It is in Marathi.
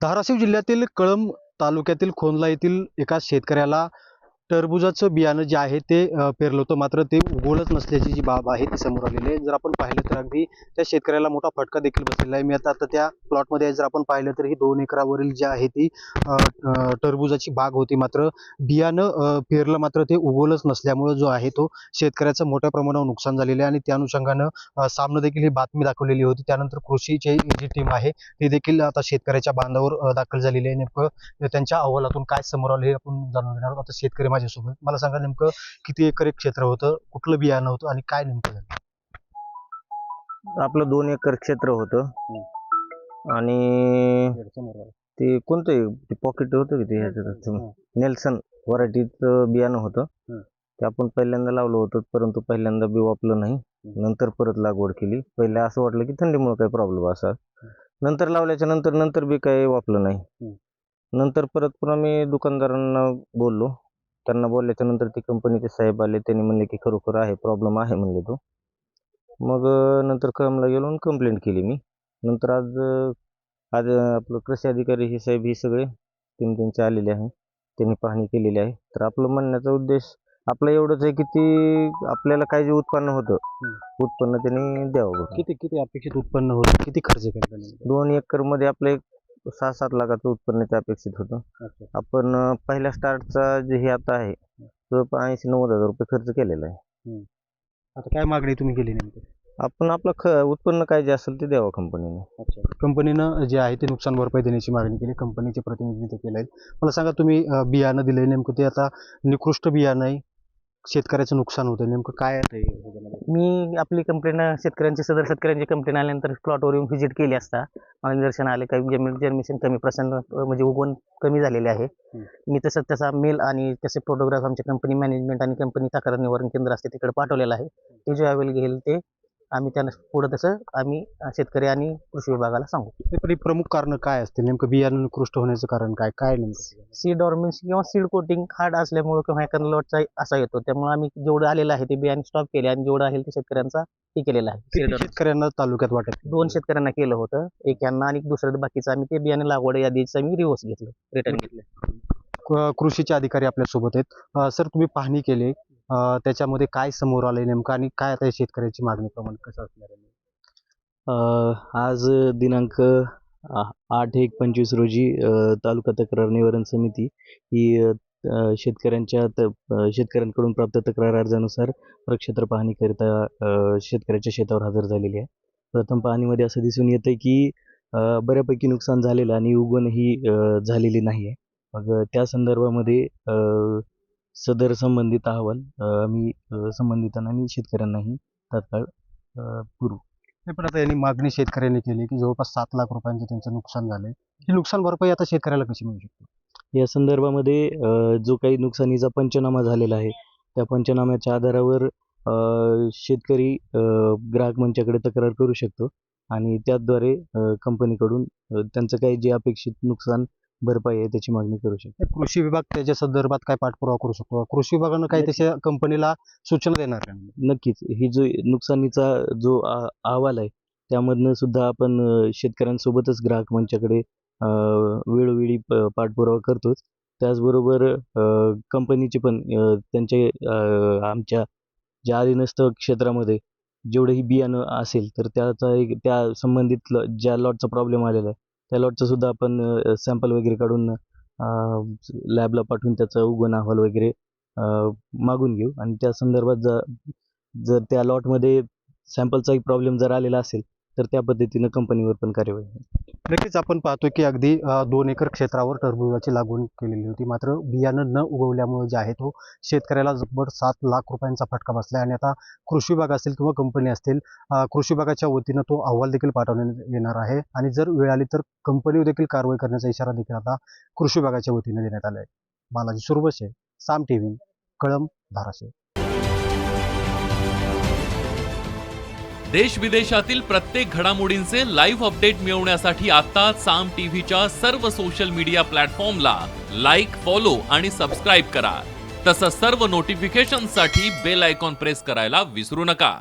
धाराशिव जिल्ह्यातील कळंब तालुक्यातील खोनला येथील एका शेतकऱ्याला टरबूजाचं बियाणं जे आहे ते पेरलं होतं, मात्र ते उगवलंच नसल्याची जी बाब आहे ती समोर आलेली आहे. जर आपण पाहिलं तर अगदी त्या शेतकऱ्याला मोठा फटका देखील बसलेला आहे. मी आता त्या प्लॉटमध्ये जर आपण पाहिलं तर ही 2 एकरावरील जी आहे ती टरबूजाची बाग होती, मात्र बियाणं पेरलं मात्र ते उगवलंच नसल्यामुळं जो आहे तो शेतकऱ्याचं मोठ्या प्रमाणावर नुकसान झालेलं आहे. आणि त्या अनुषंगानं सामनं देखील ही बातमी दाखवलेली होती. त्यानंतर कृषीची जी टीम आहे ती देखील आता शेतकऱ्याच्या बांधावर दाखल झालेली आहे. नेमकं त्यांच्या अहवालातून काय समोर आलं हे आपण जाणून घेणार आहोत. आता शेतकरी माझ्यासोबत, मला सांगा नेमकं किती एकर एक क्षेत्र होतं, कुठलं बियाणं होतं आणि काय नेमकं झालं? आपलं 2 एकर क्षेत्र होतं आणि ते कोणतं ते पॉकेट होतं की ते ह्याच्यात नेल्सन व्हरायटीचं बियाणं होतं. ते आपण पहिल्यांदा लावलं होतं, परंतु पहिल्यांदा बी वापरलं नाही. नंतर परत लागवड केली. पहिल्या असं वाटलं की थंडीमुळे काही प्रॉब्लेम असा, नंतर लावल्याच्या नंतर बी काही वापरलं नाही. नंतर परत पुन्हा मी दुकानदारांना बोललो. त्यांना बोलल्याच्या नंतर ते कंपनीचे साहेब आले. त्यांनी म्हणले की खरोखर आहे, प्रॉब्लेम आहे म्हणले तो. मग नंतर कळमला गेलो आणि कंप्लेंट केली मी. नंतर आज आपलं कृषी अधिकारी हे साहेब हे सगळे टीम त्यांचे आलेले आहे. त्यांनी पाहणी केलेली आहे. तर आपलं म्हणण्याचा उद्देश आपलं एवढंच आहे की ती आपल्याला काय जे उत्पन्न होतं, उत्पन्न त्यांनी द्यावं. किती किती अपेक्षित उत्पन्न होतं, किती खर्च केला त्यांनी? 2 एकरमध्ये आपलं 6-7 लाखाचं उत्पन्नाचं अपेक्षित होतं. आपण पहिल्या स्टार्टचा जे हे आता आहे तो 80-90 हजार रुपये खर्च केलेला आहे. आता काय मागणी तुम्ही केली नेमकी? आपण आपलं उत्पन्न काय जे असेल ते द्यावं कंपनीने. अच्छा, कंपनीनं जे आहे ते नुकसान भरपाई देण्याची मागणी केली, कंपनीचे प्रतिनिधी ते केले आहेत. मला सांगा तुम्ही बियाणं दिलंय, नेमकं ते आता निकृष्ट बियाणं आहे, शेतकऱ्याचं नुकसान होतं, नेमकं काय आहे ते? मी आपली कंप्लेंट शेतकऱ्यांची कंप्लेंट आल्यानंतर प्लॉटवर येऊन व्हिजिट केली असता मला निदर्शन आले काही जर्मिनेशन कमी म्हणजे उगवण कमी झालेले आहे. मी तसंच त्याचा मेल आणि त्याचे फोटोग्राफ आमच्या कंपनी मॅनेजमेंट आणि कंपनी तक्रार निवारण केंद्र असते तिकडे पाठवलेलं आहे. ते जे अवेल घेईल ते आम्ही त्यांना पुढं तसं आम्ही शेतकरी आणि कृषी विभागाला सांगू. ते प्रमुख कारण काय असते नेमकं, बियाणं निकृष्ट होण्याचं कारण काय काय नेमकं? सीड डॉर्मन्सी किंवा सीड कोटिंग हार्ड असल्यामुळे किंवा एखादा लॉटचा असा येतो, त्यामुळे आम्ही जेवढं आलेलं आहे ते बियाणे स्टॉप केले आणि जेवढं आहे ते शेतकऱ्यांचा हे केलेलं आहे. किती शेतकऱ्यांना तालुक्यात वाटत? 2 शेतकऱ्यांना केलं होतं, एक यांना आणि दुसरं बाकीचं आम्ही ते बियाणे लागवड यादीचं आम्ही रिव्हर्स घेतलं, रिटर्न घेतलं. कृषीचे अधिकारी आपल्या सोबत आहेत. सर, तुम्ही पाहणी केली, त्याच्यामध्ये काय समोर आलंय नेमकं आणि काय आता शेतकऱ्याची मागणी प्रमाण कसं असणार आहे? आज दिनांक 8/1/25 रोजी तालुका तक्रार निवारण समिती ही शेतकऱ्यांकडून प्राप्त तक्रार अर्जानुसार प्रक्षेत्र पाहणीकरिता शेतकऱ्याच्या शेतावर हजर झालेली आहे. प्रथम पाहणीमध्ये असं दिसून येतं की बऱ्यापैकी नुकसान झालेलं आणि उगवणही झालेली नाही आहे. मग त्या संदर्भामध्ये सदर संबंधित अहवाल आम्ही संबंधितांना आणि शेतकऱ्यांनाही तात्काळ पुरवू. पण आता यांनी मागणी शेतकऱ्यांनी केली की जवळपास 7 लाख रुपयांचं त्यांचं नुकसान झालंय. ही नुकसान भरपाई आता शेतकऱ्याला कशी मिळू शकते? या संदर्भामध्ये जो काही नुकसानीचा पंचनामा झालेला आहे त्या पंचनाम्याच्या आधारावर शेतकरी ग्राहक मंचाकडे तक्रार करू शकतो आणि त्याद्वारे कंपनीकडून त्यांचं काही जे अपेक्षित नुकसान भरपाई आहे त्याची मागणी करू शकतो. कृषी विभाग त्याच्या संदर्भात काय पाठपुरावा करू शकतो? कृषी विभागानं काही त्याच्या कंपनीला सूचना देणार का? नक्कीच, ही जो नुकसानीचा जो अहवाल आहे त्यामधनं सुद्धा आपण शेतकऱ्यांसोबतच ग्राहक मंचाकडे वेळोवेळी पाठपुरावा करतोच. त्याचबरोबर कंपनीचे पण त्यांचे आमच्या ज्या अधीनस्थ क्षेत्रामध्ये जेवढंही बियाणं असेल तर त्या संबंधित ज्या लॉटचा प्रॉब्लेम आलेला आहे त्या लॉटचा सुद्धा आपण सॅम्पल वगैरे काढून लॅबला पाठवून त्याचा उगवण अहवाल वगैरे मागून घेऊ आणि त्या संदर्भात जर त्या लॉटमध्ये सॅम्पलचाही प्रॉब्लेम जर आलेला असेल तर त्या पद्धतीनं कंपनीवर पण कार्यवाही होईल. नक्कीच आपण पाहतोय की अगदी 2 एकर क्षेत्रावर टरबूजाची लागवड केलेली होती, मात्र बियाणं न उगवल्यामुळे जे आहे तो शेतकऱ्याला जवळ 7 लाख रुपयांचा फटका बसला. आणि आता कृषी विभाग असेल किंवा कंपनी असतील, कृषी विभागाच्या वतीनं तो अहवाल देखील पाठवण्यात येणार आहे आणि जर वेळ आली तर कंपनीवर देखील कारवाई करण्याचा इशारा देखील आता कृषी विभागाच्या वतीनं देण्यात आला आहे. बालाजी सुरवसे, साम TV, कळंब, धाराशिव. देश विदेशातील प्रत्येक घडामोडींचे लाईव्ह अपडेट मिळवण्यासाठी आता साम टीव्हीच्या सर्व सोशल मीडिया प्लॅटफॉर्मला लाईक, फॉलो आणि सबस्क्राईब करा. तसंच सर्व नोटिफिकेशनसाठी बेल आयकॉन प्रेस करायला विसरू नका.